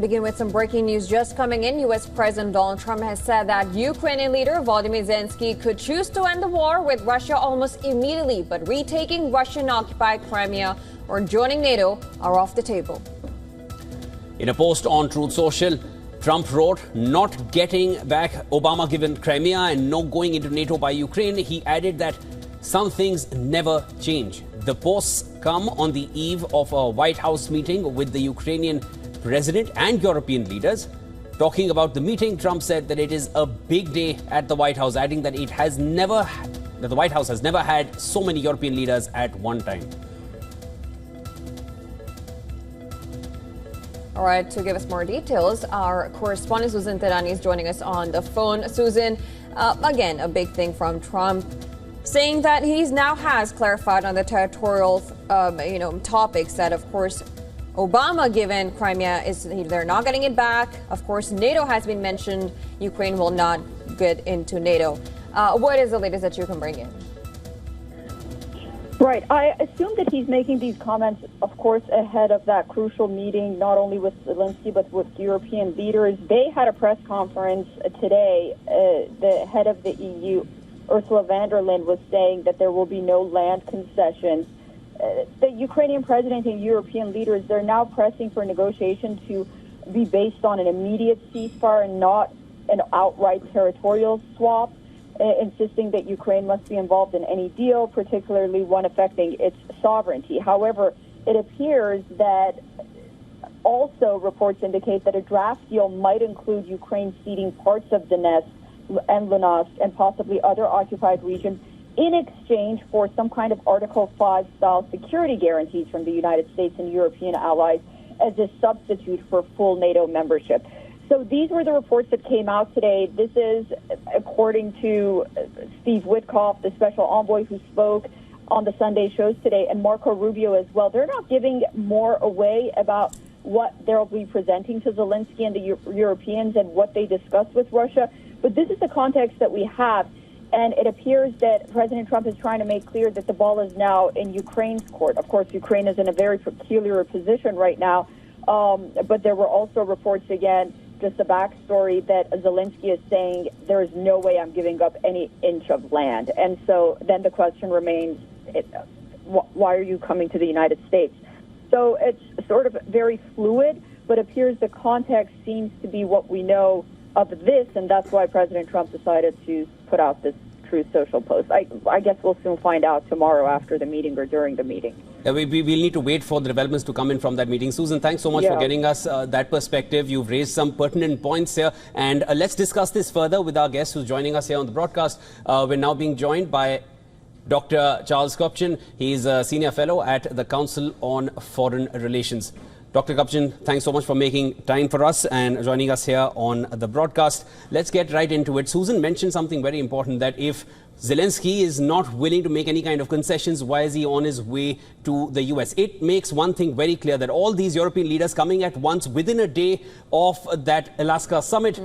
begin with some breaking news just coming in. U.S. President Donald Trump has said that Ukrainian leader Volodymyr Zelensky could choose to end the war with Russia almost immediately, but retaking Russian-occupied Crimea or joining NATO are off the table. In a post on Truth Social, Trump wrote, "Not getting back Obama-given Crimea and no going into NATO by Ukraine." He added that some things never change. The posts come on the eve of a White House meeting with the Ukrainian president and European leaders. Talking about the meeting, Trump said that it is a big day at the White House, adding that the White House has never had so many European leaders at one time. All right, to give us more details, our correspondent Susan Terani is joining us on the phone. Susan, again, a big thing from Trump, saying that he now has clarified on the territorial, topics that, of course, Obama given Crimea is they're not getting it back. Of course, NATO has been mentioned. Ukraine will not get into NATO. What is the latest that you can bring in? Right. I assume that he's making these comments, of course, ahead of that crucial meeting, not only with Zelensky, but with European leaders. They had a press conference today. The head of the EU, Ursula von der Leyen, was saying that there will be no land concessions. The Ukrainian president and European leaders, they're now pressing for negotiation to be based on an immediate ceasefire and not an outright territorial swap, insisting that Ukraine must be involved in any deal, particularly one affecting its sovereignty. However, it appears that also reports indicate that a draft deal might include Ukraine ceding parts of Donetsk and Luhansk and possibly other occupied regions in exchange for some kind of Article 5 style security guarantees from the United States and European allies as a substitute for full NATO membership. So these were the reports that came out today. This is according to Steve Witkoff, the special envoy who spoke on the Sunday shows today, and Marco Rubio as well. They're not giving more away about what they'll be presenting to Zelensky and the Europeans and what they discussed with Russia. But this is the context that we have. And it appears that President Trump is trying to make clear that the ball is now in Ukraine's court. Of course, Ukraine is in a very peculiar position right now. But there were also reports, again, just a backstory, that Zelensky is saying there is no way I'm giving up any inch of land. And so then the question remains, why are you coming to the United States? So it's sort of very fluid, but appears the context seems to be what we know of this, and that's why President Trump decided to put out this Truth Social post. I guess we'll soon find out tomorrow after the meeting or during the meeting. We'll need to wait for the developments to come in from that meeting. Susan, thanks so much for getting us that perspective. You've raised some pertinent points here. And let's discuss this further with our guest who's joining us here on the broadcast. We're now being joined by Dr. Charles Kopchin. He's a senior fellow at the Council on Foreign Relations. Dr. Kopchin, thanks so much for making time for us and joining us here on the broadcast. Let's get right into it. Susan mentioned something very important, that if Zelensky is not willing to make any kind of concessions, why is he on his way to the US? It makes one thing very clear, that all these European leaders coming at once within a day of that Alaska summit,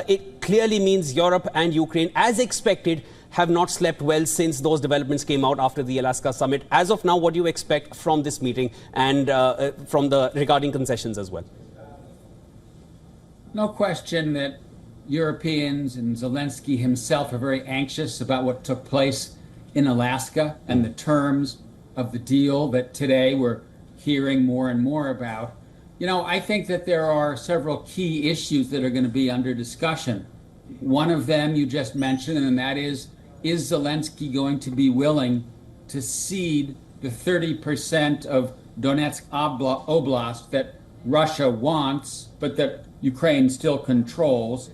it clearly means Europe and Ukraine, as expected, have not slept well since those developments came out after the Alaska summit. As of now, what do you expect from this meeting and from the regarding concessions as well? No question that Europeans and Zelensky himself are very anxious about what took place in Alaska and the terms of the deal that today we're hearing more and more about. You know, I think that there are several key issues that are going to be under discussion. One of them you just mentioned, and that is Zelensky going to be willing to cede the 30% of Donetsk Oblast that Russia wants, but that Ukraine still controls?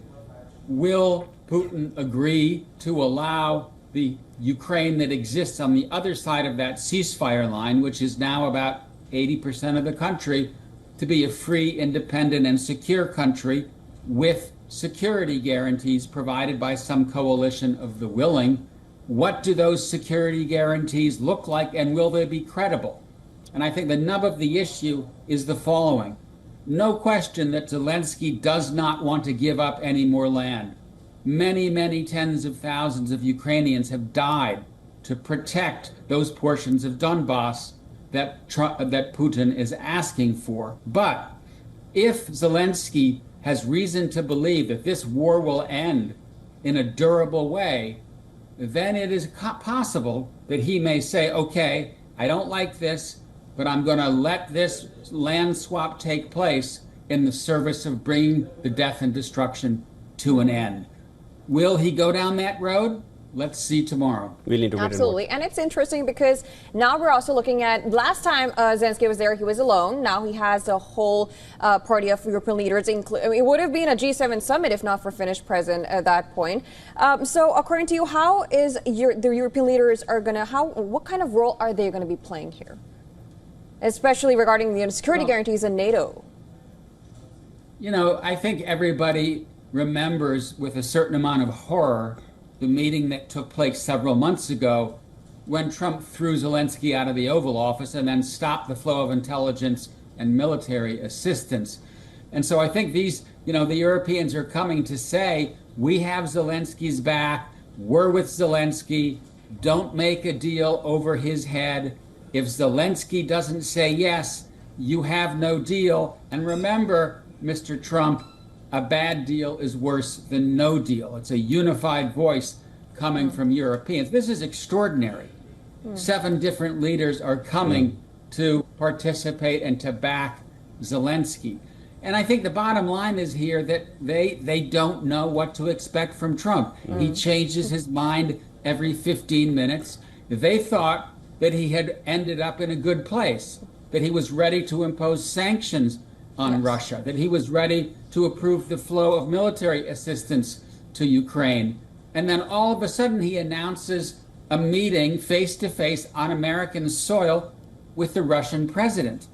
Will Putin agree to allow the Ukraine that exists on the other side of that ceasefire line, which is now about 80% of the country, to be a free, independent, and secure country with security guarantees provided by some coalition of the willing? What do those security guarantees look like, and will they be credible? And I think the nub of the issue is the following. No question that Zelensky does not want to give up any more land. Many, many tens of thousands of Ukrainians have died to protect those portions of Donbass that Putin is asking for. But if Zelensky has reason to believe that this war will end in a durable way, then it is possible that he may say, okay, I don't like this, but I'm going to let this land swap take place in the service of bringing the death and destruction to an end. Will he go down that road? Let's see tomorrow. We'll need to wait. Absolutely. And it's interesting because now we're also looking at, last time Zelensky was there, he was alone. Now he has a whole party of European leaders. It would have been a G7 summit if not for Finnish present at that point. So according to you, how is the European leaders are going to, what kind of role are they going to be playing here? Especially regarding the security guarantees in NATO. You know, I think everybody remembers with a certain amount of horror the meeting that took place several months ago when Trump threw Zelensky out of the Oval Office and then stopped the flow of intelligence and military assistance. And so I think these, the Europeans are coming to say, we have Zelensky's back, we're with Zelensky, don't make a deal over his head. If Zelensky doesn't say yes, you have no deal. And remember, Mr. Trump, a bad deal is worse than no deal. It's a unified voice coming from Europeans. This is extraordinary. 7 different leaders are coming to participate and to back Zelensky. And I think the bottom line is here that they don't know what to expect from Trump. He changes his mind every 15 minutes. They thought that he had ended up in a good place, that he was ready to impose sanctions on Russia, that he was ready to approve the flow of military assistance to Ukraine. And then all of a sudden he announces a meeting face-to-face on American soil with the Russian president.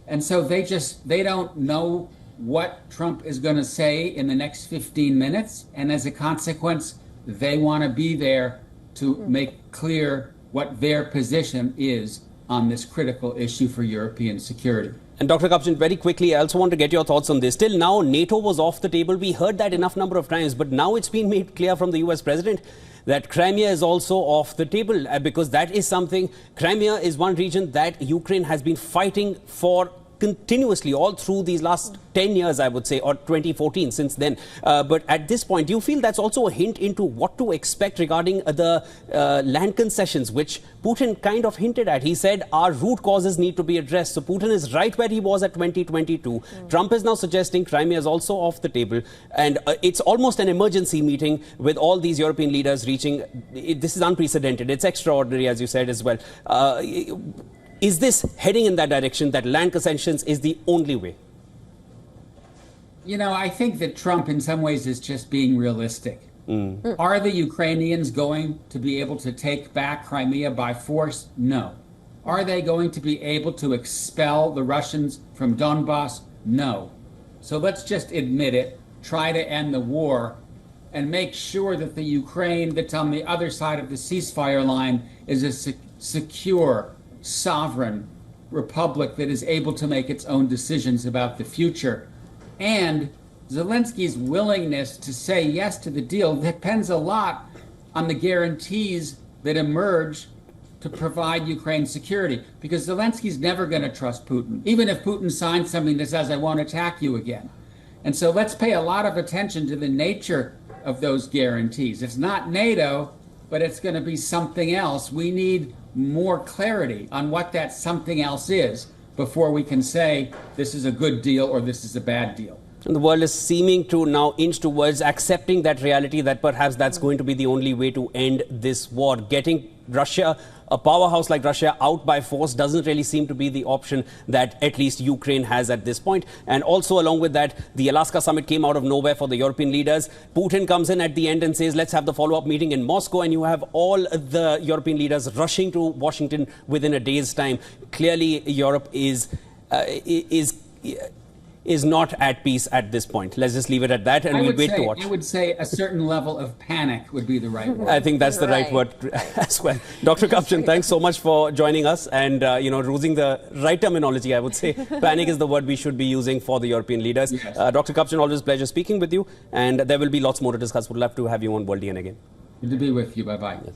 And so they don't know what Trump is going to say in the next 15 minutes. And as a consequence, they want to be there to make clear what their position is on this critical issue for European security. And Dr. Kapchan, very quickly, I also want to get your thoughts on this. Till now, NATO was off the table. We heard that enough number of times, but now it's been made clear from the US president that Crimea is also off the table because that is something, Crimea is one region that Ukraine has been fighting for continuously all through these last 10 years, I would say, or 2014 since then. But at this point, do you feel that's also a hint into what to expect regarding the land concessions, which Putin kind of hinted at? He said our root causes need to be addressed. So Putin is right where he was at 2022. Trump is now suggesting Crimea is also off the table. And it's almost an emergency meeting with all these European leaders reaching. This is unprecedented. It's extraordinary, as you said as well. Is this heading in that direction, that land concessions is the only way? I think that Trump in some ways is just being realistic. Are the Ukrainians going to be able to take back Crimea by force? No. Are they going to be able to expel the Russians from Donbass? No. So let's just admit it, try to end the war, and make sure that the Ukraine that's on the other side of the ceasefire line is a secure, sovereign republic that is able to make its own decisions about the future. And Zelensky's willingness to say yes to the deal depends a lot on the guarantees that emerge to provide Ukraine security, because Zelensky's never going to trust Putin, even if Putin signs something that says, I won't attack you again. And so let's pay a lot of attention to the nature of those guarantees. It's not NATO, but it's going to be something else. We need more clarity on what that something else is before we can say this is a good deal or this is a bad deal. And the world is seeming to now inch towards accepting that reality that perhaps that's going to be the only way to end this war. Getting Russia, a powerhouse like Russia, out by force doesn't really seem to be the option that at least Ukraine has at this point. And also along with that, the Alaska summit came out of nowhere for the European leaders. Putin comes in at the end and says, let's have the follow-up meeting in Moscow. And you have all the European leaders rushing to Washington within a day's time. Clearly, Europe is not at peace at this point. Let's just leave it at that, and we'll wait to watch. I would say a certain level of panic would be the right word. I think that's the right word as well. Dr. Kapchan, thanks so much for joining us and, using the right terminology, I would say. Panic is the word we should be using for the European leaders. Yes. Dr. Kapchan, always a pleasure speaking with you, and there will be lots more to discuss. Would love to have you on World DN again. Good to be with you. Bye-bye. Yes.